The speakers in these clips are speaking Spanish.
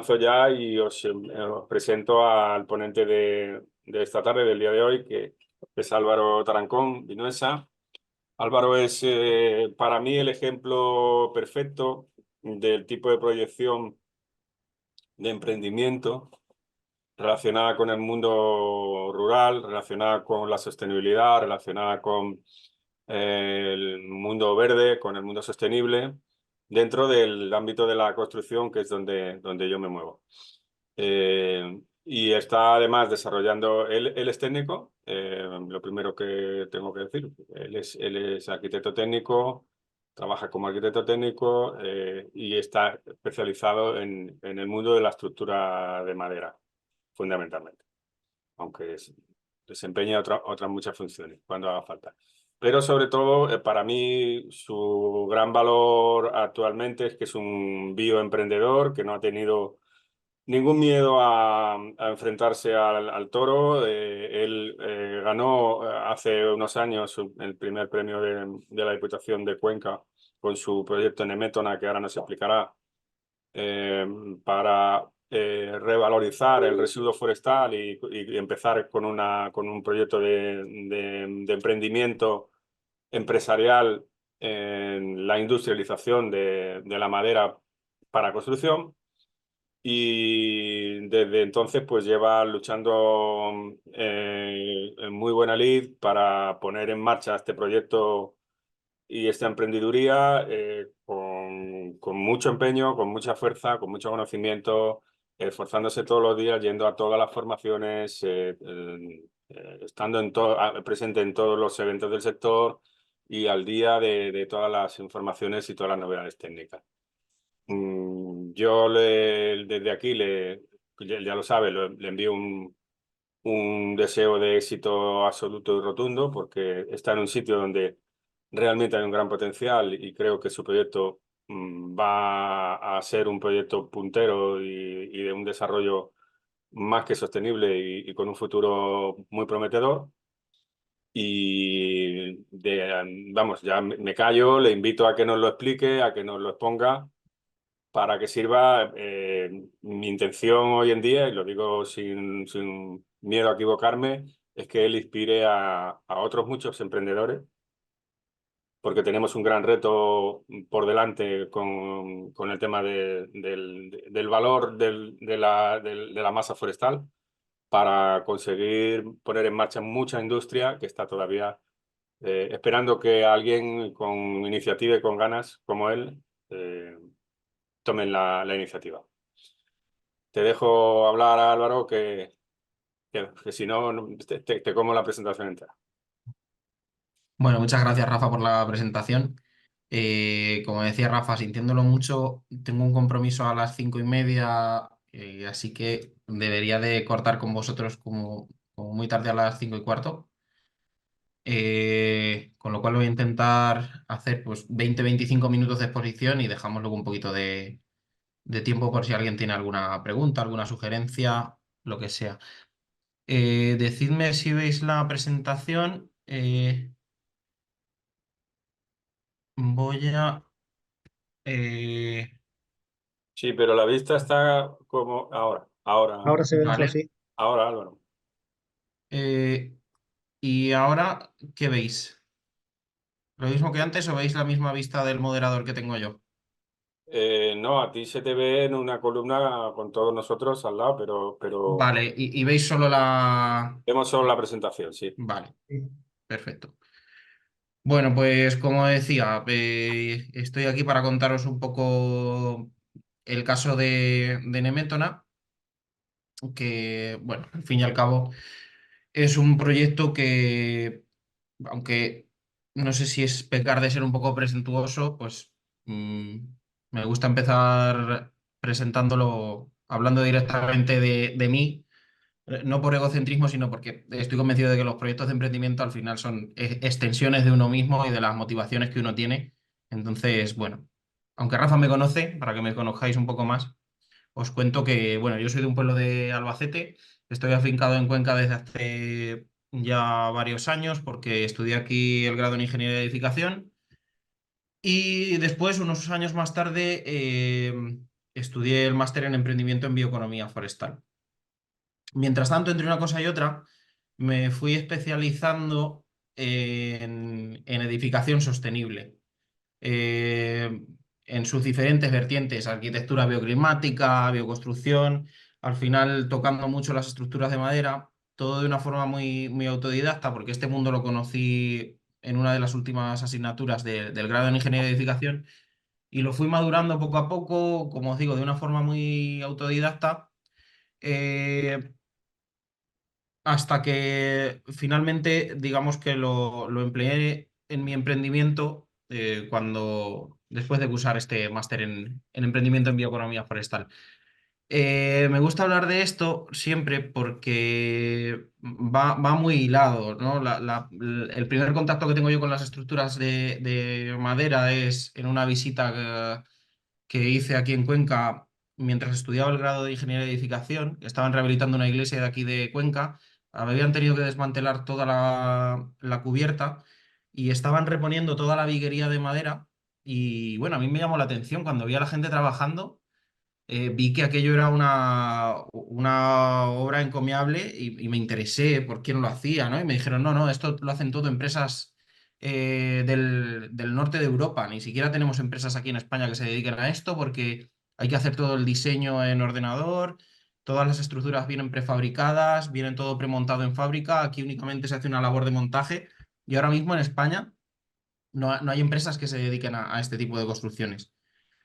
lanzo ya y os presento al ponente de esta tarde, del día de hoy, que es Álvaro Tarancón Vinuesa. Álvaro es para mí el ejemplo perfecto del tipo de proyección de emprendimiento relacionada con el mundo rural, relacionada con la sostenibilidad, relacionada con el mundo verde, con el mundo sostenible, dentro del ámbito de la construcción, que es donde yo me muevo. Y está además desarrollando, él es técnico, lo primero que tengo que decir, él es arquitecto técnico, trabaja como arquitecto técnico y está especializado en el mundo de la estructura de madera, fundamentalmente, aunque desempeña otras muchas funciones cuando haga falta. Pero sobre todo, para mí, su gran valor actualmente es que es un bioemprendedor que no ha tenido ningún miedo a enfrentarse al toro. Él ganó hace unos años el primer premio de la Diputación de Cuenca con su proyecto Nemétona, que ahora nos explicará, para revalorizar el residuo forestal y empezar con un proyecto de emprendimiento empresarial en la industrialización de la madera para construcción. Y desde entonces pues lleva luchando en muy buena lid para poner en marcha este proyecto y esta emprendiduría con mucho empeño, con mucha fuerza, con mucho conocimiento, esforzándose todos los días, yendo a todas las formaciones, estando presente en todos los eventos del sector y al día de todas las informaciones y todas las novedades técnicas. Yo desde aquí, ya lo sabe, le envío un deseo de éxito absoluto y rotundo, porque está en un sitio donde realmente hay un gran potencial y creo que su proyecto va a ser un proyecto puntero y de un desarrollo más que sostenible y con un futuro muy prometedor. Y vamos, ya me callo, le invito a que nos lo explique, a que nos lo exponga, para que sirva. Mi intención hoy en día, y lo digo sin miedo a equivocarme, es que él inspire a otros muchos emprendedores, porque tenemos un gran reto por delante con el tema del valor de la masa forestal, para conseguir poner en marcha mucha industria que está todavía esperando que alguien con iniciativa y con ganas como él tomen la iniciativa. Te dejo hablar, Álvaro, que si no, te como la presentación entera. Bueno, muchas gracias, Rafa, por la presentación. Como decía Rafa, sintiéndolo mucho, tengo un compromiso a las 5:30, así que debería de cortar con vosotros como muy tarde a las 5:15. Con lo cual voy a intentar hacer pues 20-25 minutos de exposición y dejamos luego un poquito de tiempo por si alguien tiene alguna pregunta, alguna sugerencia, lo que sea. Decidme si veis la presentación. Voy a... eh, Sí, pero la vista está como Ahora se ve mejor, vale. sí. ahora, Álvaro. Eh, ¿Y ahora qué veis? ¿Lo mismo que antes o veis la misma vista del moderador que tengo yo? No, a ti se te ve en una columna con todos nosotros al lado, pero Vale, y veis solo la... vemos solo la presentación, sí. Vale, Sí. perfecto. Bueno, pues como decía, estoy aquí para contaros un poco el caso de Nemétona, que, bueno, al fin y al cabo es un proyecto que, aunque no sé si es pecar de ser un poco presuntuoso, pues mm, me gusta empezar presentándolo, hablando directamente de mí, no por egocentrismo, sino porque estoy convencido de que los proyectos de emprendimiento al final son extensiones de uno mismo y de las motivaciones que uno tiene. Entonces, bueno, aunque Rafa me conoce, para que me conozcáis un poco más, os cuento que, bueno, yo soy de un pueblo de Albacete, estoy afincado en Cuenca desde hace ya varios años porque estudié aquí el grado en Ingeniería de Edificación y después, unos años más tarde, estudié el máster en emprendimiento en bioeconomía forestal. Mientras tanto, entre una cosa y otra, me fui especializando en edificación sostenible, eh, en sus diferentes vertientes, arquitectura bioclimática, bioconstrucción, al final tocando mucho las estructuras de madera, todo de una forma muy autodidacta, porque este mundo lo conocí en una de las últimas asignaturas del grado en ingeniería de edificación y lo fui madurando poco a poco, como os digo, de una forma muy autodidacta. eh, Hasta que finalmente, digamos que lo empleé en mi emprendimiento después de cursar este máster en emprendimiento en bioeconomía forestal. Me gusta hablar de esto siempre porque va muy hilado, ¿no? El primer contacto que tengo yo con las estructuras de madera es en una visita que hice aquí en Cuenca mientras estudiaba el grado de ingeniería de edificación. Estaban rehabilitando una iglesia de aquí de Cuenca. Habían tenido que desmantelar toda la cubierta y estaban reponiendo toda la viguería de madera. Y bueno, a mí me llamó la atención cuando vi a la gente trabajando. Vi que aquello era una obra encomiable y me interesé por quién lo hacía, ¿no? Y me dijeron, no, no, esto lo hacen todo empresas del norte de Europa. Ni siquiera tenemos empresas aquí en España que se dediquen a esto porque hay que hacer todo el diseño en ordenador, todas las estructuras vienen prefabricadas, vienen todo premontado en fábrica, aquí únicamente se hace una labor de montaje y ahora mismo en España no hay empresas que se dediquen a este tipo de construcciones.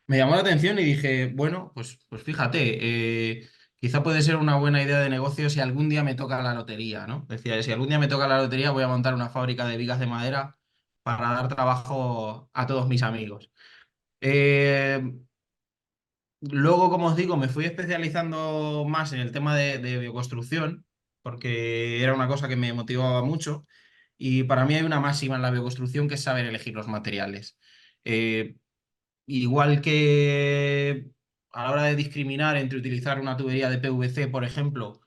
Me llamó la atención y dije, bueno, pues fíjate, quizá puede ser una buena idea de negocio si algún día me toca la lotería, ¿no? Decía, si algún día me toca la lotería voy a montar una fábrica de vigas de madera para dar trabajo a todos mis amigos. Eh, Luego, como os digo, me fui especializando más en el tema de bioconstrucción, porque era una cosa que me motivaba mucho. Y para mí hay una máxima en la bioconstrucción que es saber elegir los materiales. Eh, Igual que a la hora de discriminar entre utilizar una tubería de PVC, por ejemplo,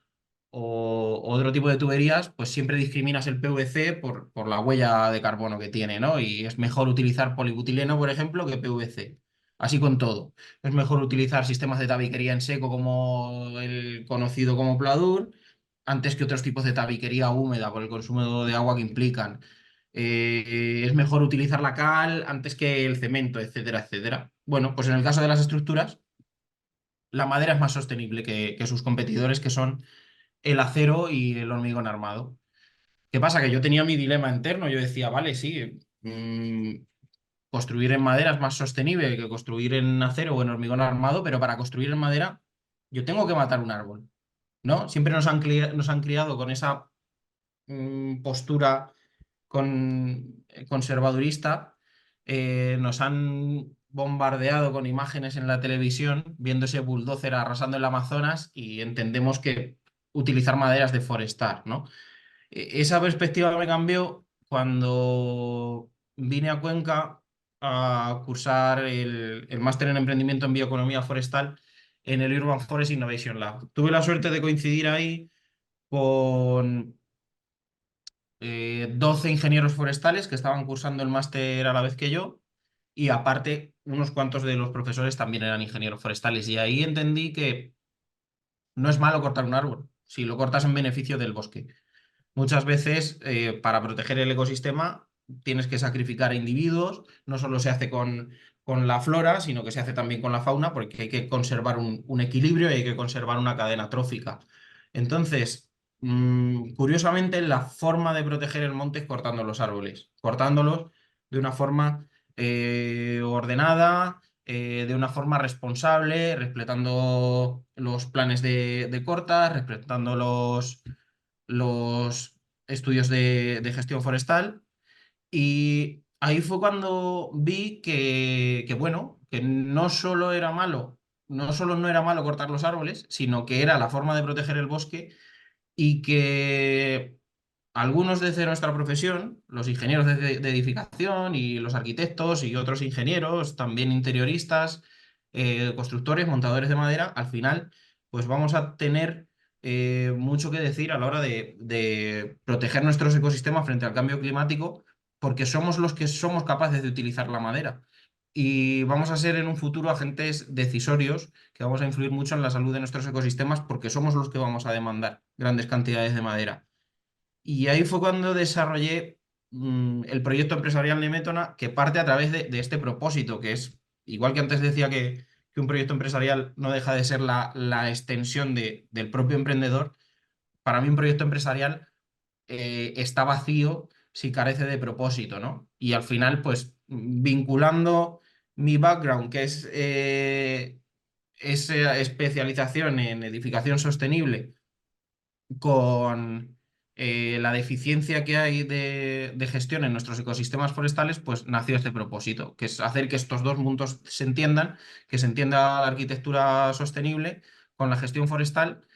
o otro tipo de tuberías, pues siempre discriminas el PVC por la huella de carbono que tiene, ¿no? Y es mejor utilizar polibutileno, por ejemplo, que PVC. Así con todo. Es mejor utilizar sistemas de tabiquería en seco como el conocido como Pladur, antes que otros tipos de tabiquería húmeda por el consumo de agua que implican. Es mejor utilizar la cal antes que el cemento, etcétera, etcétera. Bueno, pues en el caso de las estructuras, la madera es más sostenible que sus competidores, que son el acero y el hormigón armado. ¿Qué pasa? Que yo tenía mi dilema interno. Yo decía, vale, sí, construir en madera es más sostenible que construir en acero o en hormigón armado, pero para construir en madera yo tengo que matar un árbol, ¿no? Siempre nos han criado con esa postura conservadurista, nos han bombardeado con imágenes en la televisión, viendo ese bulldozer arrasando el Amazonas y entendemos que utilizar madera es deforestar, ¿no? Esa perspectiva me cambió cuando vine a Cuenca a cursar el máster en emprendimiento en bioeconomía forestal en el Urban Forest Innovation Lab. Tuve la suerte de coincidir ahí con 12 ingenieros forestales que estaban cursando el máster a la vez que yo y aparte unos cuantos de los profesores también eran ingenieros forestales y ahí entendí que no es malo cortar un árbol si lo cortas en beneficio del bosque. Muchas veces para proteger el ecosistema tienes que sacrificar a individuos, no solo se hace con la flora, sino que se hace también con la fauna porque hay que conservar un equilibrio y hay que conservar una cadena trófica. Entonces, curiosamente, la forma de proteger el monte es cortando los árboles, cortándolos de una forma ordenada, de una forma responsable, respetando los planes de corta, respetando los estudios de gestión forestal. Y ahí fue cuando vi bueno, que no solo era malo, no solo no era malo cortar los árboles, sino que era la forma de proteger el bosque y que algunos desde nuestra profesión, los ingenieros de edificación y los arquitectos y otros ingenieros, también interioristas, constructores, montadores de madera, al final, pues vamos a tener mucho que decir a la hora de proteger nuestros ecosistemas frente al cambio climático, porque somos los que somos capaces de utilizar la madera. y vamos a ser en un futuro agentes decisorios que vamos a influir mucho en la salud de nuestros ecosistemas porque somos los que vamos a demandar grandes cantidades de madera. Y ahí fue cuando desarrollé el proyecto empresarial Nemétona, que parte a través de este propósito, que es, igual que antes decía que un proyecto empresarial no deja de ser la extensión del propio emprendedor, para mí un proyecto empresarial está vacío si carece de propósito, ¿no? Y al final, pues vinculando mi background, que es esa especialización en edificación sostenible, con la deficiencia que hay de gestión en nuestros ecosistemas forestales, pues nació este propósito, que es hacer que estos dos mundos se entiendan, que se entienda la arquitectura sostenible con la gestión forestal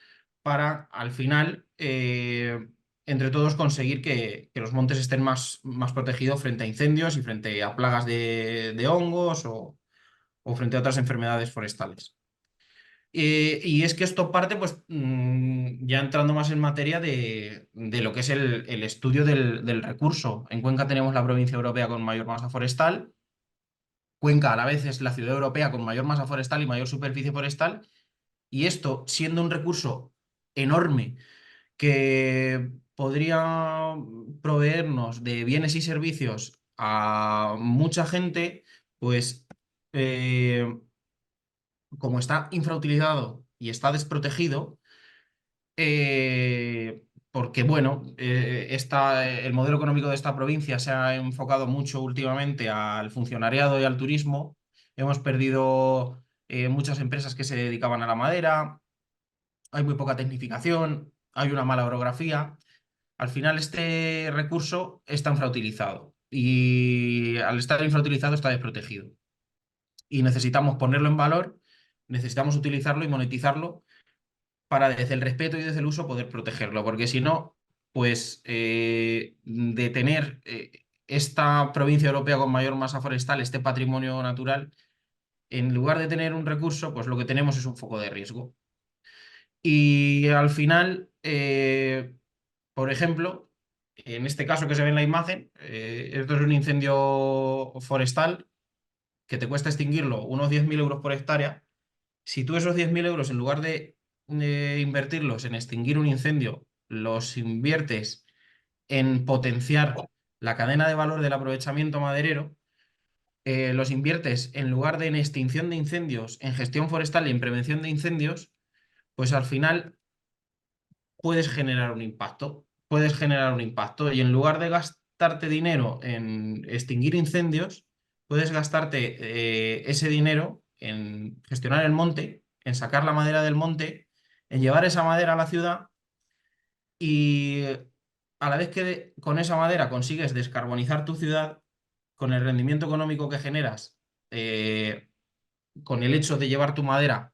para, al final, entre todos conseguir que los montes estén más protegidos frente a incendios y frente a plagas de hongos o frente a otras enfermedades forestales. Y es que esto parte, pues, ya entrando más en materia de lo que es el estudio del recurso. En Cuenca tenemos la provincia europea con mayor masa forestal. Cuenca a la vez es la ciudad europea con mayor masa forestal y mayor superficie forestal. Y esto, siendo un recurso enorme que podría proveernos de bienes y servicios a mucha gente, pues eh, como está infrautilizado y está desprotegido, porque bueno, el modelo económico de esta provincia se ha enfocado mucho últimamente al funcionariado y al turismo. Hemos perdido muchas empresas que se dedicaban a la madera, hay muy poca tecnificación, hay una mala orografía. Al final este recurso está infrautilizado y al estar infrautilizado está desprotegido. Y necesitamos ponerlo en valor, necesitamos utilizarlo y monetizarlo para desde el respeto y desde el uso poder protegerlo, porque si no, pues de tener esta provincia europea con mayor masa forestal, este patrimonio natural, en lugar de tener un recurso, pues lo que tenemos es un foco de riesgo. Y al final, por ejemplo, en este caso que se ve en la imagen, esto es un incendio forestal que te cuesta extinguirlo unos 10.000 euros por hectárea. Si tú esos 10.000 euros, en lugar de invertirlos en extinguir un incendio, los inviertes en potenciar la cadena de valor del aprovechamiento maderero, los inviertes en lugar de en extinción de incendios, en gestión forestal y en prevención de incendios, pues al final puedes generar un impacto. Puedes generar un impacto y en lugar de gastarte dinero en extinguir incendios, puedes gastarte ese dinero en gestionar el monte, en sacar la madera del monte, en llevar esa madera a la ciudad y a la vez que con esa madera consigues descarbonizar tu ciudad, con el rendimiento económico que generas, con el hecho de llevar tu madera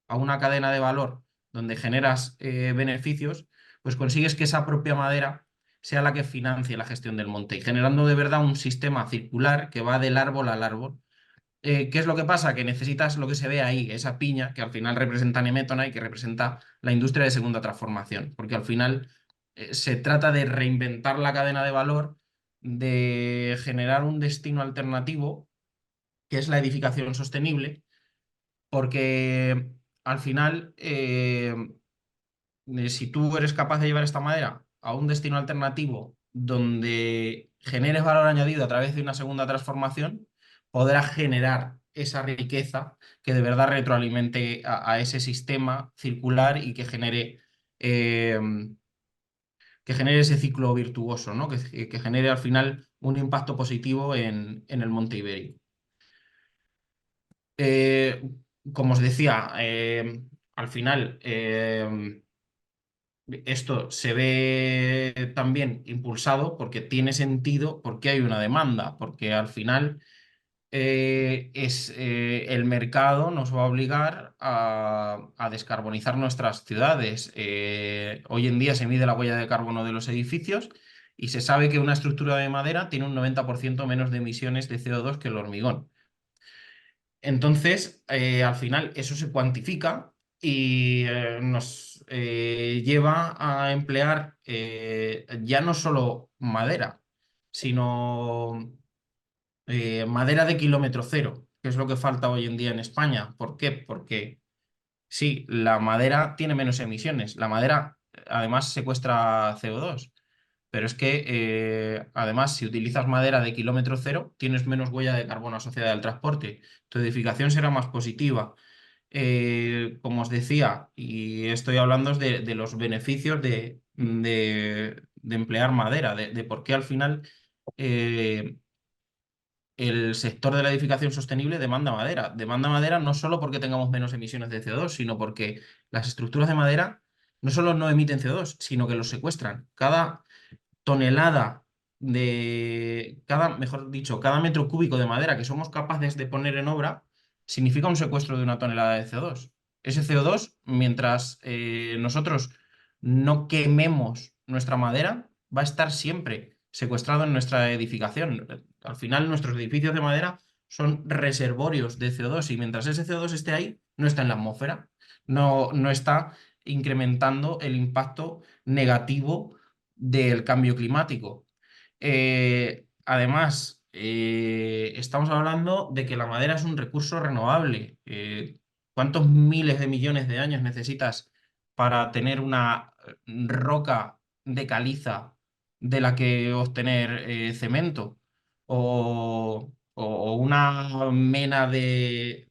a una cadena de valor donde generas beneficios, pues consigues que esa propia madera sea la que financie la gestión del monte y generando de verdad un sistema circular que va del árbol al árbol. ¿Qué es lo que pasa? Que necesitas lo que se ve ahí, esa piña que al final representa Nemétona y que representa la industria de segunda transformación, porque al final se trata de reinventar la cadena de valor, de generar un destino alternativo, que es la edificación sostenible, porque al final, si tú eres capaz de llevar esta madera a un destino alternativo donde generes valor añadido a través de una segunda transformación, podrás generar esa riqueza que de verdad retroalimente a ese sistema circular y eh, que genere ese ciclo virtuoso, ¿no? Que genere al final un impacto positivo en el monte ibérico. Eh, Como os decía, al final esto se ve también impulsado porque tiene sentido, porque hay una demanda, porque al final el mercado nos va a obligar a descarbonizar nuestras ciudades. Hoy en día se mide la huella de carbono de los edificios y se sabe que una estructura de madera tiene un 90% menos de emisiones de CO2 que el hormigón. Entonces, al final eso se cuantifica y nos lleva a emplear ya no solo madera, sino madera de kilómetro cero. que es lo que falta hoy en día en España. ¿Por qué? Porque sí, la madera tiene menos emisiones. La madera además secuestra CO2. Pero es que además si utilizas madera de kilómetro cero, tienes menos huella de carbono asociada al transporte. Tu edificación será más positiva. Como os decía, y estoy hablando de los beneficios de emplear madera, de por qué al final eh, el sector de la edificación sostenible demanda madera. Demanda madera no solo porque tengamos menos emisiones de CO2, sino porque las estructuras de madera no solo no emiten CO2, sino que los secuestran. Cada tonelada mejor dicho, cada metro cúbico de madera que somos capaces de poner en obra significa un secuestro de una tonelada de CO2. Ese CO2, mientras nosotros no quememos nuestra madera, va a estar siempre secuestrado en nuestra edificación. Al final, nuestros edificios de madera son reservorios de CO2 y mientras ese CO2 esté ahí, no está en la atmósfera, no está incrementando el impacto negativo del cambio climático. Además, estamos hablando de que la madera es un recurso renovable. ¿Cuántos miles de millones de años necesitas para tener una roca de caliza de la que obtener cemento? O una mena de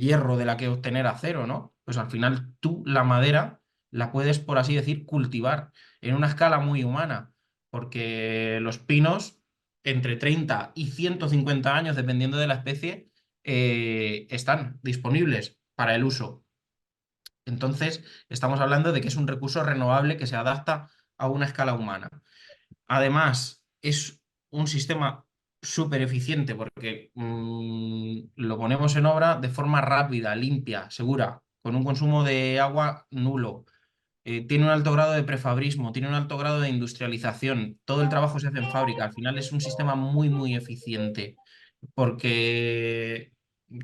hierro de la que obtener acero, ¿no? Pues al final tú la madera la puedes, por así decir, cultivar en una escala muy humana, porque los pinos, entre 30 y 150 años, dependiendo de la especie, están disponibles para el uso. Entonces, estamos hablando de que es un recurso renovable que se adapta a una escala humana. Además, es un sistema súper eficiente porque lo ponemos en obra de forma rápida, limpia, segura, con un consumo de agua nulo. Tiene un alto grado de prefabrismo, tiene un alto grado de industrialización, todo el trabajo se hace en fábrica, al final es un sistema muy, muy eficiente, porque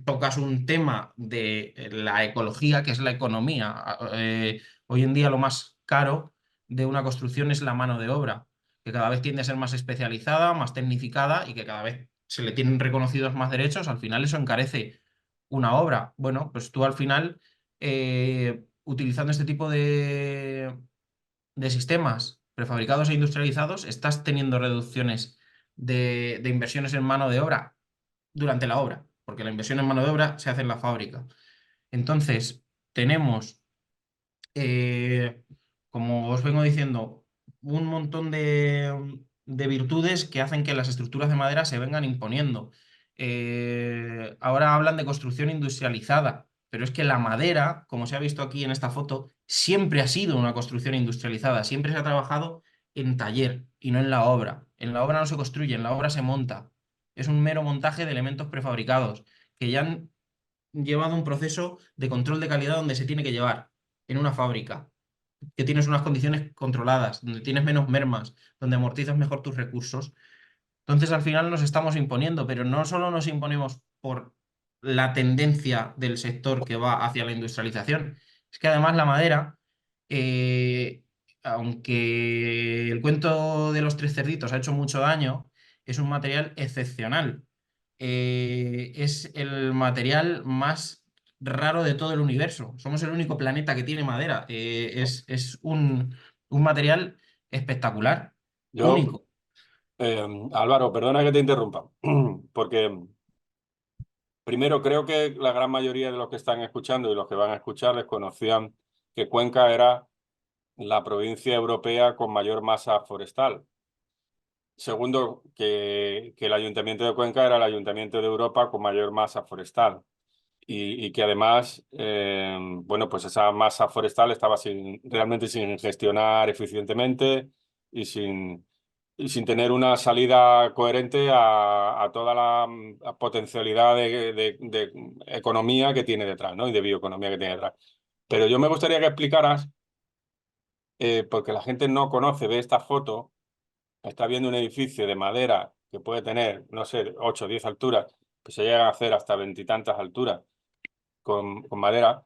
tocas un tema de la ecología, que es la economía. Hoy en día lo más caro de una construcción es la mano de obra, que cada vez tiende a ser más especializada, más tecnificada y que cada vez se le tienen reconocidos más derechos, al final eso encarece una obra. Bueno, pues tú al final utilizando este tipo de sistemas prefabricados e industrializados, estás teniendo reducciones de inversiones en mano de obra durante la obra, porque la inversión en mano de obra se hace en la fábrica. Entonces, tenemos, eh, como os vengo diciendo, un montón de virtudes que hacen que las estructuras de madera se vengan imponiendo. Ahora hablan de construcción industrializada, pero es que la madera, como se ha visto aquí en esta foto, siempre ha sido una construcción industrializada, siempre se ha trabajado en taller y no en la obra. En la obra no se construye, en la obra se monta. Es un mero montaje de elementos prefabricados que ya han llevado un proceso de control de calidad donde se tiene que llevar en una fábrica, que tienes unas condiciones controladas, donde tienes menos mermas, donde amortizas mejor tus recursos. Entonces, al final nos estamos imponiendo, pero no solo nos imponemos por la tendencia del sector que va hacia la industrialización, es que además la madera, eh, aunque el cuento de los tres cerditos ha hecho mucho daño, es un material excepcional. Es el material más raro de todo el universo. Somos el único planeta que tiene madera. Es un material espectacular, Yo, único. Álvaro, perdona que te interrumpa, porque primero creo que la gran mayoría de los que están escuchando y los que van a escuchar desconocían que Cuenca era la provincia europea con mayor masa forestal. Segundo, que el Ayuntamiento de Cuenca era el ayuntamiento de Europa con mayor masa forestal. Y que además, bueno, pues esa masa forestal estaba realmente sin gestionar eficientemente y sin tener una salida coherente a toda la potencialidad de economía que tiene detrás, ¿no? Y de bioeconomía que tiene detrás. Pero yo me gustaría que explicaras, porque la gente no conoce, ve esta foto, está viendo un edificio de madera que puede tener, no sé, 8 o 10 alturas, que se llega a hacer hasta 20 y tantas alturas con madera.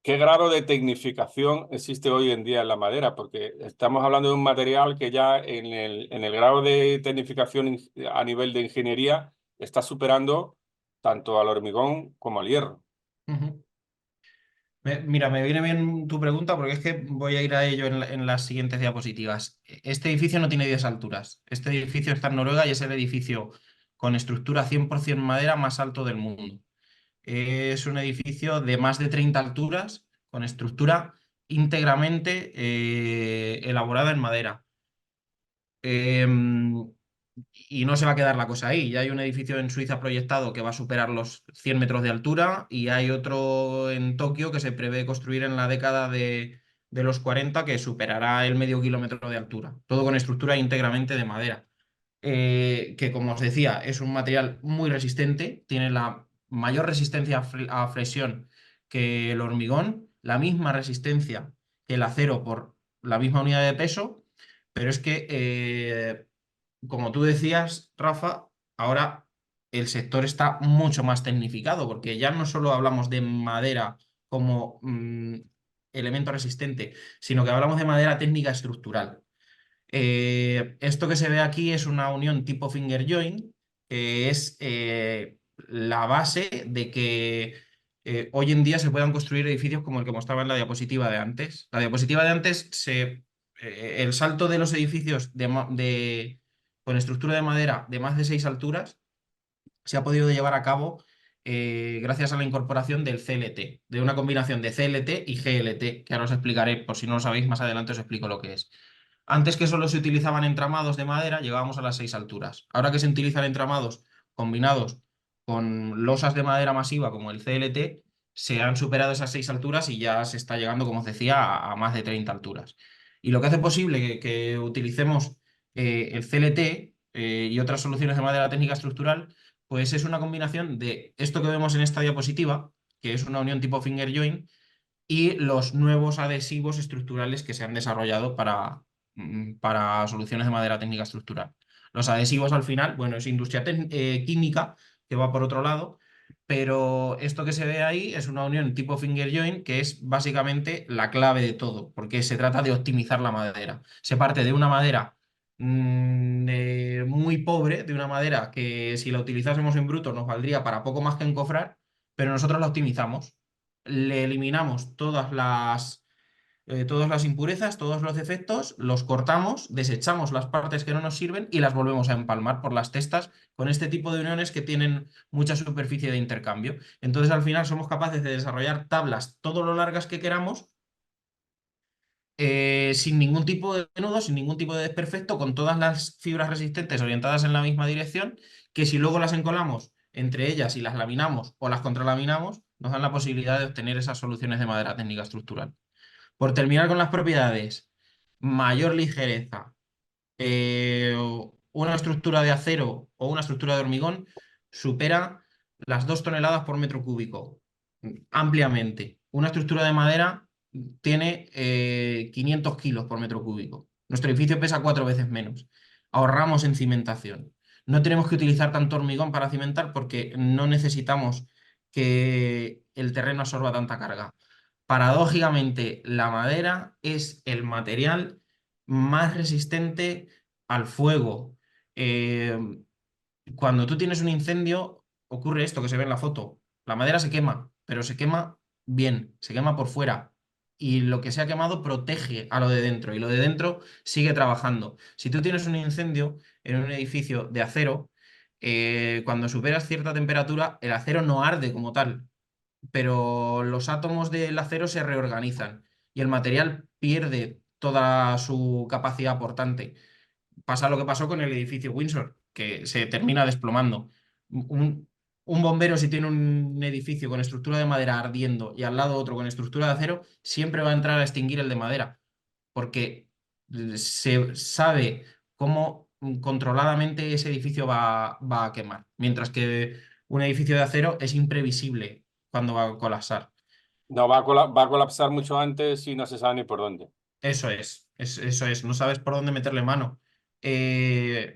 ¿Qué grado de tecnificación existe hoy en día en la madera? Porque estamos hablando de un material que ya en el grado de tecnificación a nivel de ingeniería está superando tanto al hormigón como al hierro. Mira, me viene bien tu pregunta porque es que voy a ir a ello en las siguientes diapositivas. Este edificio no tiene 10 alturas. Este edificio está en Noruega y es el edificio con estructura 100% madera más alto del mundo. Es un edificio de más de 30 alturas con estructura íntegramente elaborada en madera. Em, y no se va a quedar la cosa ahí. Ya hay un edificio en Suiza proyectado que va a superar los 100 metros de altura y hay otro en Tokio que se prevé construir en la década de los 40 que superará el medio kilómetro de altura. Todo con estructura íntegramente de madera. Que como os decía, es un material muy resistente, tiene la mayor resistencia a flexión que el hormigón, la misma resistencia que el acero por la misma unidad de peso, pero es que como tú decías, Rafa, ahora el sector está mucho más tecnificado, porque ya no solo hablamos de madera como elemento resistente, sino que hablamos de madera técnica estructural. Esto que se ve aquí es una unión tipo finger joint, que es la base de que hoy en día se puedan construir edificios como el que mostraba en la diapositiva de antes. La diapositiva de antes, el salto de los edificios con estructura de madera de más de 6 alturas se ha podido llevar a cabo gracias a la incorporación del CLT, de una combinación de CLT y GLT, que ahora os explicaré, por si no lo sabéis, más adelante os explico lo que es. Antes que solo se utilizaban entramados de madera, llegábamos a las 6 alturas. Ahora que se utilizan entramados combinados con losas de madera masiva como el CLT, se han superado esas 6 alturas y ya se está llegando, como os decía, a más de 30 alturas. Y lo que hace posible que utilicemos el CLT y otras soluciones de madera técnica estructural, pues es una combinación de esto que vemos en esta diapositiva, que es una unión tipo finger joint, y los nuevos adhesivos estructurales que se han desarrollado para soluciones de madera técnica estructural. Los adhesivos al final, bueno, es industria química que va por otro lado, pero esto que se ve ahí es una unión tipo finger joint que es básicamente la clave de todo, porque se trata de optimizar la madera. Se parte de una madera muy pobre, de una madera que si la utilizásemos en bruto nos valdría para poco más que encofrar, pero nosotros la optimizamos, le eliminamos todas las impurezas, todos los defectos, los cortamos, desechamos las partes que no nos sirven y las volvemos a empalmar por las testas con este tipo de uniones que tienen mucha superficie de intercambio. Entonces al final somos capaces de desarrollar tablas todo lo largas que queramos. Sin ningún tipo de nudo, sin ningún tipo de desperfecto, con todas las fibras resistentes orientadas en la misma dirección, que si luego las encolamos entre ellas y las laminamos o las contralaminamos, nos dan la posibilidad de obtener esas soluciones de madera técnica estructural. Por terminar con las propiedades, mayor ligereza, una estructura de acero o una estructura de hormigón supera las 2 toneladas por metro cúbico, ampliamente. Una estructura de madera tiene 500 kilos por metro cúbico. Nuestro edificio pesa 4 veces menos. Ahorramos en cimentación. No tenemos que utilizar tanto hormigón para cimentar porque no necesitamos que el terreno absorba tanta carga. Paradójicamente, la madera es el material más resistente al fuego. Eh, Cuando tú tienes un incendio, ocurre esto que se ve en la foto. La madera se quema, pero se quema bien, se quema por fuera. Y lo que se ha quemado protege a lo de dentro y lo de dentro sigue trabajando. Si tú tienes un incendio en un edificio de acero, cuando superas cierta temperatura, el acero no arde como tal, pero los átomos del acero se reorganizan y el material pierde toda su capacidad portante. Pasa lo que pasó con el edificio Windsor, que se termina desplomando. Un bombero, si tiene un edificio con estructura de madera ardiendo y al lado otro con estructura de acero, siempre va a entrar a extinguir el de madera, porque se sabe cómo controladamente ese edificio va a quemar, mientras que un edificio de acero es imprevisible cuando va a colapsar. No, va a colapsar mucho antes y no se sabe ni por dónde. Eso es, no sabes por dónde meterle mano.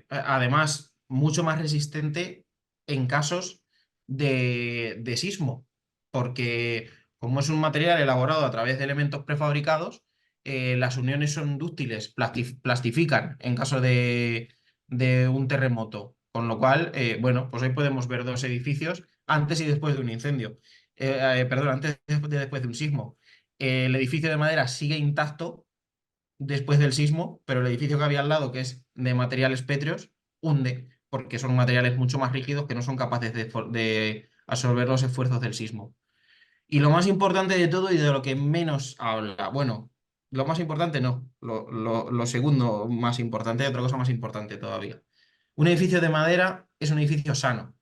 Además, mucho más resistente en casos de sismo, porque como es un material elaborado a través de elementos prefabricados, las uniones son dúctiles, plastifican en caso de un terremoto. Con lo cual, bueno, pues hoy podemos ver 2 edificios antes y después de un incendio. Perdón, antes y después de un sismo. El edificio de madera sigue intacto después del sismo, pero el edificio que había al lado, que es de materiales pétreos, hunde, porque son materiales mucho más rígidos que no son capaces de absorber los esfuerzos del sismo. Y lo más importante de todo y de lo que menos habla, bueno, lo más importante no, lo segundo más importante, otra cosa más importante todavía. Un edificio de madera es un edificio sano.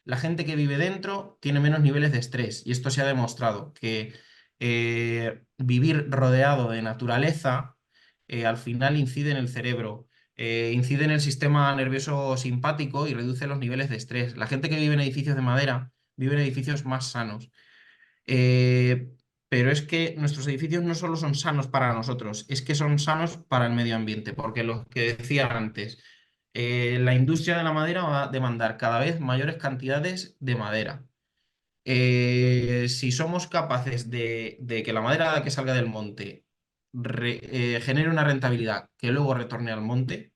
La gente que vive dentro tiene menos niveles de estrés y esto se ha demostrado que vivir rodeado de naturaleza al final incide en el cerebro, incide en el sistema nervioso simpático y reduce los niveles de estrés. La gente que vive en edificios de madera vive en edificios más sanos. Eh, pero es que nuestros edificios no solo son sanos para nosotros, es que son sanos para el medio ambiente, porque lo que decía antes, la industria de la madera va a demandar cada vez mayores cantidades de madera. Si somos capaces de que la madera que salga del monte genere una rentabilidad que luego retorne al monte,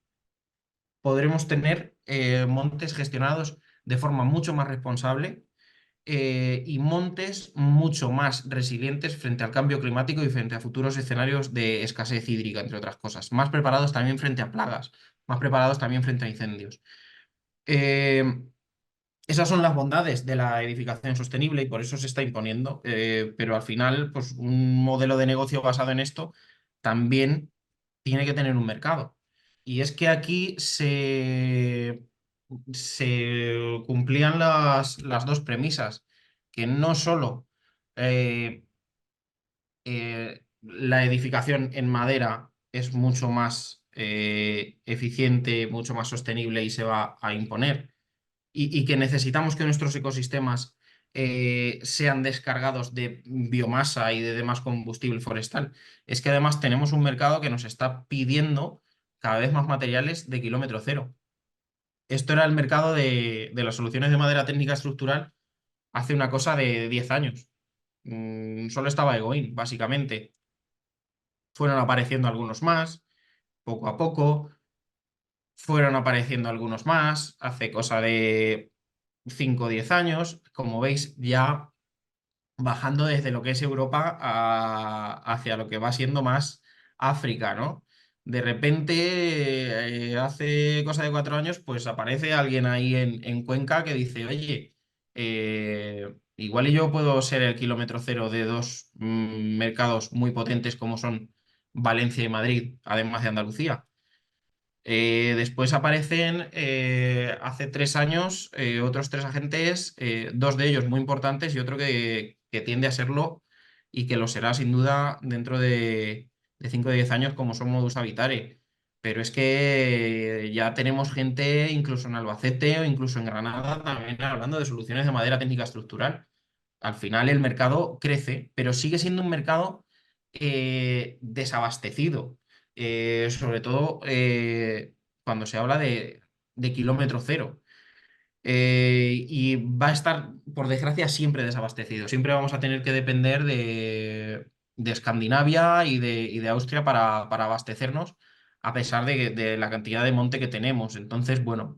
podremos tener montes gestionados de forma mucho más responsable y montes mucho más resilientes frente al cambio climático y frente a futuros escenarios de escasez hídrica, entre otras cosas. Más preparados también frente a plagas, más preparados también frente a incendios. Eh, Esas son las bondades de la edificación sostenible y por eso se está imponiendo, pero al final, pues un modelo de negocio basado en esto también tiene que tener un mercado. Y es que aquí se cumplían las dos premisas, que no solo la edificación en madera es mucho más eficiente, mucho más sostenible y se va a imponer y que necesitamos que nuestros ecosistemas sean descargados de biomasa y de demás combustible forestal. Es que además tenemos un mercado que nos está pidiendo cada vez más materiales de kilómetro cero. Esto era el mercado de las soluciones de madera técnica estructural hace una cosa de 10 años. Solo estaba Egoin, básicamente. Fueron apareciendo algunos más, poco a poco. Fueron apareciendo algunos más, hace cosa de 5 o 10 años, como veis, ya bajando desde lo que es Europa hacia lo que va siendo más África, ¿no? De repente, hace cosa de 4 años, pues aparece alguien ahí en Cuenca que dice, oye, igual y yo puedo ser el kilómetro cero de dos mercados muy potentes como son Valencia y Madrid, además de Andalucía. Después aparecen hace 3 años otros tres agentes, dos de ellos muy importantes y otro que tiende a serlo y que lo será sin duda dentro de 5 o 10 años como son Modus Habitare. Pero es que ya tenemos gente incluso en Albacete o incluso en Granada también hablando de soluciones de madera técnica estructural. Al final el mercado crece, pero sigue siendo un mercado desabastecido sobre todo cuando se habla de kilómetro cero. Y va a estar, por desgracia, siempre desabastecido. Siempre vamos a tener que depender de Escandinavia y de Austria para abastecernos, a pesar de la cantidad de monte que tenemos. Entonces, bueno,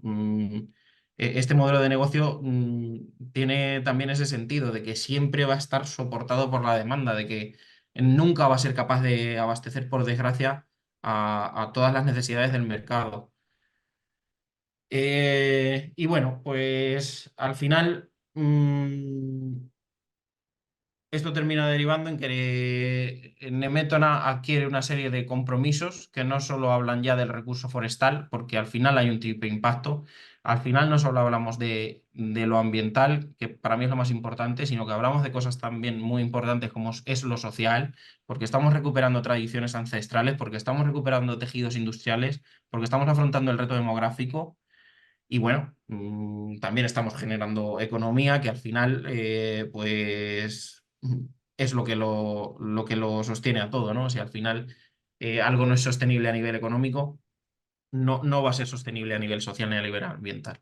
este modelo de negocio tiene también ese sentido de que siempre va a estar soportado por la demanda, de que nunca va a ser capaz de abastecer, por desgracia, a todas las necesidades del mercado. Y bueno, pues al final esto termina derivando en que Nemétona adquiere una serie de compromisos que no solo hablan ya del recurso forestal, porque al final hay un triple impacto. Al final no solo hablamos de lo ambiental, que para mí es lo más importante, sino que hablamos de cosas también muy importantes como es lo social, porque estamos recuperando tradiciones ancestrales, porque estamos recuperando tejidos industriales, porque estamos afrontando el reto demográfico y bueno, también estamos generando economía que al final, pues, es lo que lo sostiene a todo, ¿no? Si al final algo no es sostenible a nivel económico, no va a ser sostenible a nivel social ni a nivel ambiental.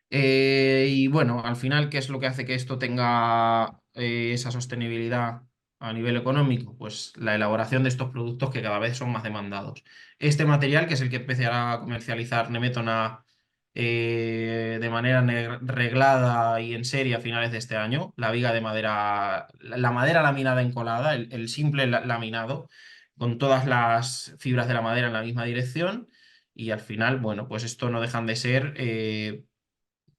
Y bueno, al final, ¿qué es lo que hace que esto tenga esa sostenibilidad a nivel económico? Pues la elaboración de estos productos que cada vez son más demandados. Este material, que es el que empezará a comercializar Nemetona de manera reglada y en serie a finales de este año. La viga de madera, la madera laminada encolada, el simple laminado, con todas las fibras de la madera en la misma dirección. Y al final, bueno, pues esto no dejan de ser,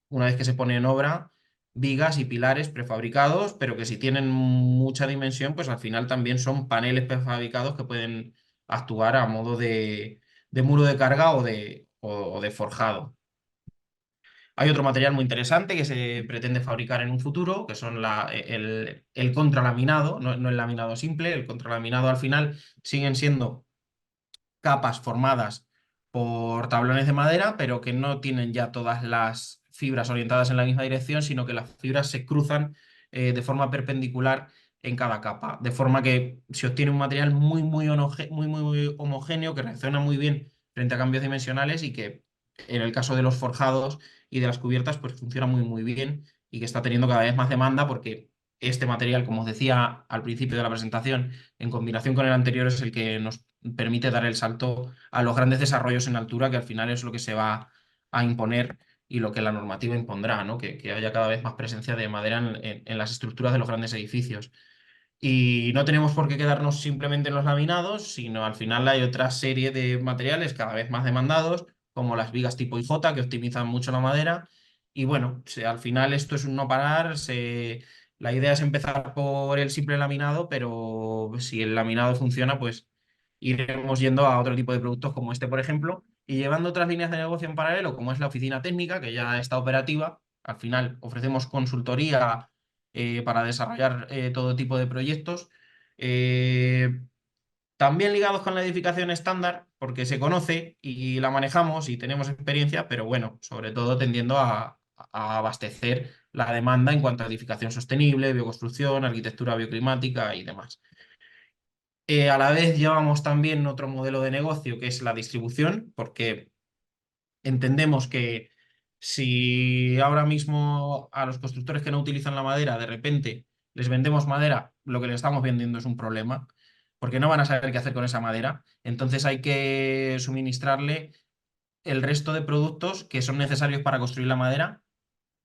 una vez que se pone en obra, vigas y pilares prefabricados, pero que si tienen mucha dimensión, pues al final también son paneles prefabricados que pueden actuar a modo de muro de carga o de forjado. Hay otro material muy interesante que se pretende fabricar en un futuro, que son el contralaminado, no el laminado simple. El contralaminado al final siguen siendo capas formadas por tablones de madera, pero que no tienen ya todas las fibras orientadas en la misma dirección, sino que las fibras se cruzan de forma perpendicular en cada capa, de forma que se obtiene un material muy homogéneo, que reacciona muy bien frente a cambios dimensionales y que en el caso de los forjados y de las cubiertas, pues funciona muy bien y que está teniendo cada vez más demanda porque este material, como os decía al principio de la presentación, en combinación con el anterior, es el que nos permite dar el salto a los grandes desarrollos en altura, que al final es lo que se va a imponer y lo que la normativa impondrá, ¿no? Que haya cada vez más presencia de madera en las estructuras de los grandes edificios. Y no tenemos por qué quedarnos simplemente en los laminados, sino al final hay otra serie de materiales cada vez más demandados, como las vigas tipo IJ, que optimizan mucho la madera. Y bueno, al final esto es un no parar. La idea es empezar por el simple laminado, pero si el laminado funciona, pues iremos yendo a otro tipo de productos como este, por ejemplo, y llevando otras líneas de negocio en paralelo, como es la oficina técnica, que ya está operativa. Al final ofrecemos consultoría para desarrollar todo tipo de proyectos. eh, También ligados con la edificación estándar, porque se conoce y la manejamos y tenemos experiencia, pero bueno, sobre todo tendiendo a abastecer la demanda en cuanto a edificación sostenible, bioconstrucción, arquitectura bioclimática y demás. A la vez llevamos también otro modelo de negocio que es la distribución, porque entendemos que si ahora mismo a los constructores que no utilizan la madera, de repente les vendemos madera, lo que les estamos vendiendo es un problema, porque no van a saber qué hacer con esa madera. Entonces hay que suministrarle el resto de productos que son necesarios para construir la madera,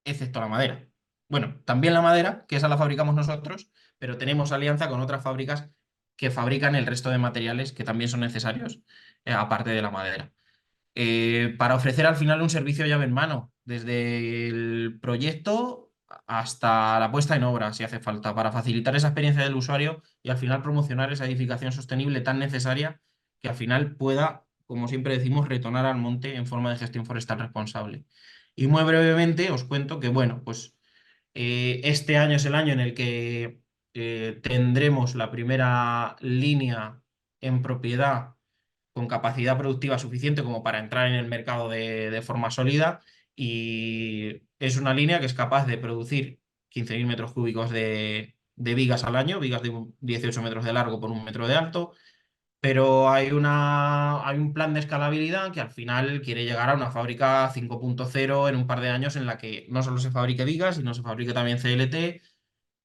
excepto la madera. Bueno, también la madera, que esa la fabricamos nosotros, pero tenemos alianza con otras fábricas que fabrican el resto de materiales que también son necesarios, aparte de la madera, para ofrecer al final un servicio llave en mano, desde el proyecto hasta la puesta en obra, si hace falta, para facilitar esa experiencia del usuario y al final promocionar esa edificación sostenible tan necesaria que al final pueda, como siempre decimos, retornar al monte en forma de gestión forestal responsable. Y muy brevemente os cuento que, bueno, pues este año es el año en el que tendremos la primera línea en propiedad con capacidad productiva suficiente como para entrar en el mercado de forma sólida, y es una línea que es capaz de producir 15.000 metros cúbicos de vigas al año, vigas de 18 metros de largo por 1 metro de alto, pero hay un plan de escalabilidad que al final quiere llegar a una fábrica 5.0 en un par de años en la que no solo se fabrique vigas, sino se fabrique también CLT,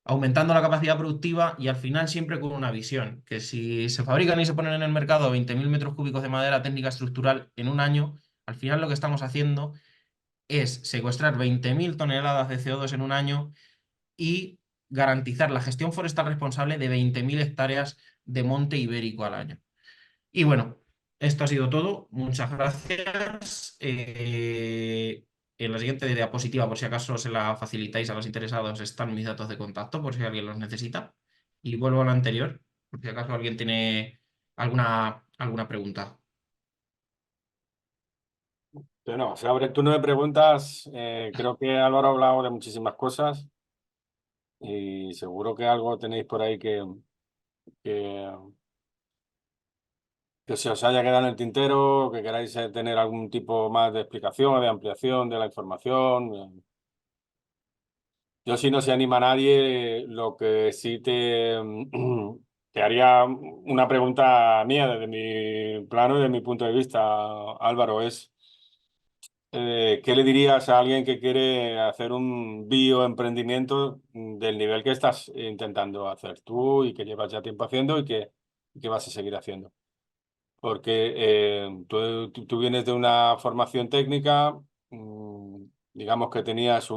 aumentando la capacidad productiva y al final siempre con una visión, que si se fabrican y se ponen en el mercado 20.000 metros cúbicos de madera técnica estructural en un año, al final lo que estamos haciendo es secuestrar 20.000 toneladas de CO2 en un año y garantizar la gestión forestal responsable de 20.000 hectáreas de monte ibérico al año. Y bueno, esto ha sido todo. Muchas gracias. En la siguiente diapositiva, por si acaso se la facilitáis a los interesados, están mis datos de contacto por si alguien los necesita. Y vuelvo a la anterior, por si acaso alguien tiene alguna pregunta. Bueno, se abre el turno de preguntas. Creo que Álvaro ha hablado de muchísimas cosas y seguro que algo tenéis por ahí que, que se os haya quedado en el tintero, que queráis tener algún tipo más de explicación o de ampliación de la información. Yo, si no se anima a nadie, lo que sí te haría una pregunta mía desde mi plano y desde mi punto de vista, Álvaro, es ¿qué le dirías a alguien que quiere hacer un bioemprendimiento del nivel que estás intentando hacer tú y que llevas ya tiempo haciendo y que vas a seguir haciendo? Porque tú vienes de una formación técnica, digamos que tenías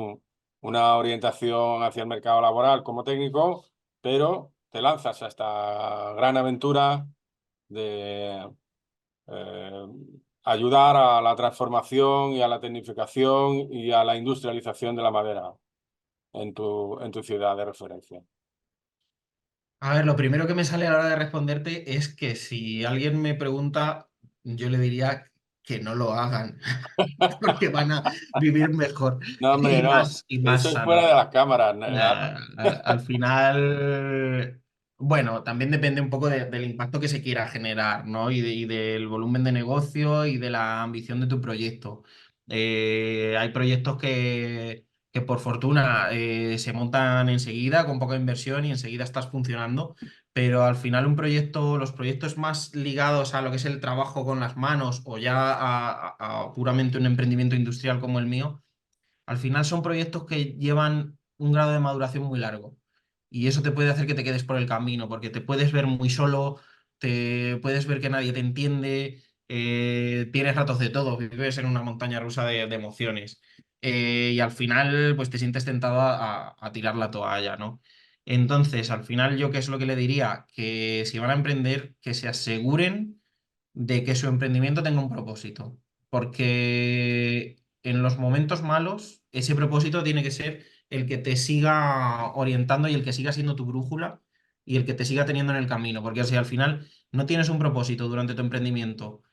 una orientación hacia el mercado laboral como técnico, pero te lanzas a esta gran aventura de ayudar a la transformación y a la tecnificación y a la industrialización de la madera en tu ciudad de referencia. A ver, lo primero que me sale a la hora de responderte es que si alguien me pregunta, yo le diría que no lo hagan, porque van a vivir mejor No, hombre, no. y más Eso es fuera sanos. de las cámaras. Al final, bueno, también depende un poco del impacto que se quiera generar, ¿no? Y del volumen de negocio y de la ambición de tu proyecto. Hay proyectos que por fortuna se montan enseguida con poca inversión y enseguida estás funcionando, pero al final los proyectos más ligados a lo que es el trabajo con las manos o ya a puramente un emprendimiento industrial como el mío, al final son proyectos que llevan un grado de maduración muy largo y eso te puede hacer que te quedes por el camino porque te puedes ver muy solo, te puedes ver que nadie te entiende, tienes ratos de todo, vives en una montaña rusa de emociones y al final pues te sientes tentado a tirar la toalla, ¿no? Entonces, al final, ¿yo qué es lo que le diría? Que si van a emprender, que se aseguren de que su emprendimiento tenga un propósito, porque en los momentos malos, ese propósito tiene que ser el que te siga orientando y el que siga siendo tu brújula y el que te siga teniendo en el camino, porque si al final no tienes un propósito durante tu emprendimiento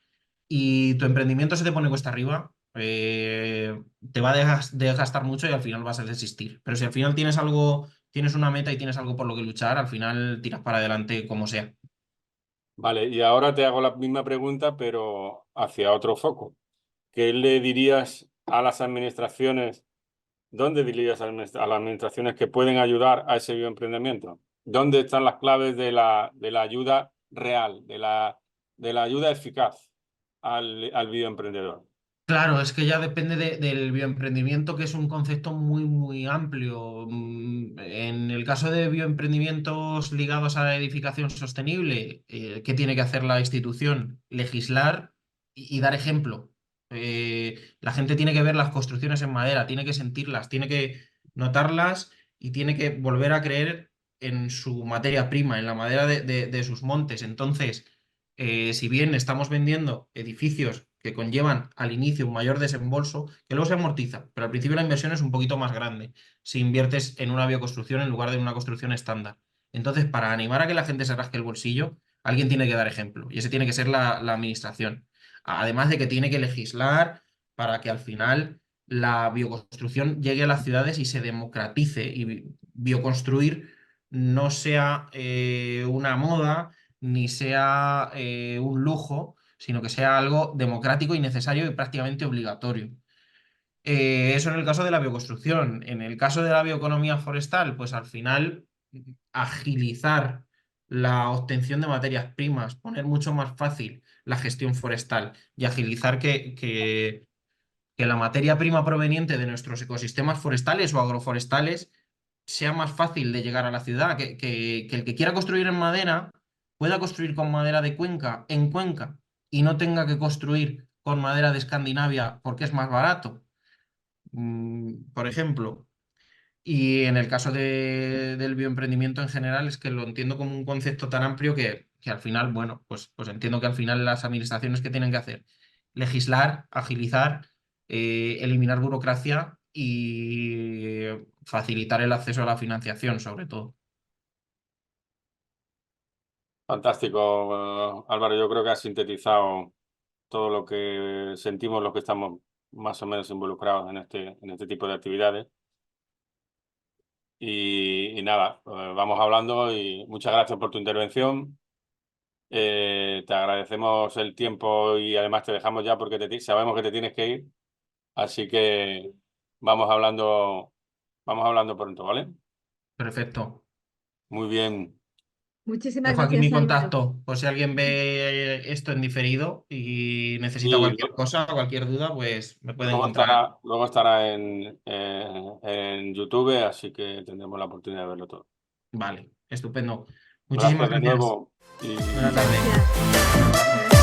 y tu emprendimiento se te pone cuesta arriba, te va a desgastar mucho y al final vas a desistir. Pero si al final tienes algo, tienes una meta y tienes algo por lo que luchar, al final tiras para adelante como sea. Vale, y ahora te hago la misma pregunta, pero hacia otro foco. ¿Qué le dirías a las administraciones? ¿Dónde dirías a las administraciones que pueden ayudar a ese bioemprendimiento? ¿Dónde están las claves de la ayuda real, de la ayuda eficaz al bioemprendedor? Claro, es que ya depende del bioemprendimiento, que es un concepto muy, muy amplio. En el caso de bioemprendimientos ligados a la edificación sostenible, ¿qué tiene que hacer la institución? Legislar y dar ejemplo. La gente tiene que ver las construcciones en madera, tiene que sentirlas, tiene que notarlas y tiene que volver a creer en su materia prima, en la madera de sus montes. Entonces, si bien estamos vendiendo edificios que conllevan al inicio un mayor desembolso, que luego se amortiza, pero al principio la inversión es un poquito más grande si inviertes en una bioconstrucción en lugar de una construcción estándar. Entonces, para animar a que la gente se rasque el bolsillo, alguien tiene que dar ejemplo y ese tiene que ser la administración. Además de que tiene que legislar para que al final la bioconstrucción llegue a las ciudades y se democratice y bioconstruir no sea una moda ni sea un lujo, sino que sea algo democrático y necesario y prácticamente obligatorio. Eso en el caso de la bioconstrucción. En el caso de la bioeconomía forestal, pues al final agilizar la obtención de materias primas, poner mucho más fácil la gestión forestal y agilizar que la materia prima proveniente de nuestros ecosistemas forestales o agroforestales sea más fácil de llegar a la ciudad, que el que quiera construir en madera pueda construir con madera de Cuenca en Cuenca y no tenga que construir con madera de Escandinavia porque es más barato, por ejemplo. Y en el caso del bioemprendimiento en general es que lo entiendo como un concepto tan amplio que al final, bueno, pues entiendo que al final las administraciones que tienen que hacer, legislar, agilizar, eliminar burocracia y facilitar el acceso a la financiación, sobre todo. Fantástico, Álvaro. Yo creo que has sintetizado todo lo que sentimos los que estamos más o menos involucrados en este tipo de actividades. Y nada, vamos hablando y muchas gracias por tu intervención. Te agradecemos el tiempo y además te dejamos ya porque sabemos que te tienes que ir. Así que vamos hablando pronto, ¿vale? Perfecto. Muy bien. Muchísimas Dejo aquí mi gracias, Álvaro. contacto por si alguien ve esto en diferido y necesita Y cualquier cosa, cualquier duda, pues me puede encontrar. luego estará en YouTube, así que tendremos la oportunidad de verlo todo. Vale, estupendo. Muchísimas Gracias de gracias. nuevo y Buena tarde. Gracias. Un abrazo.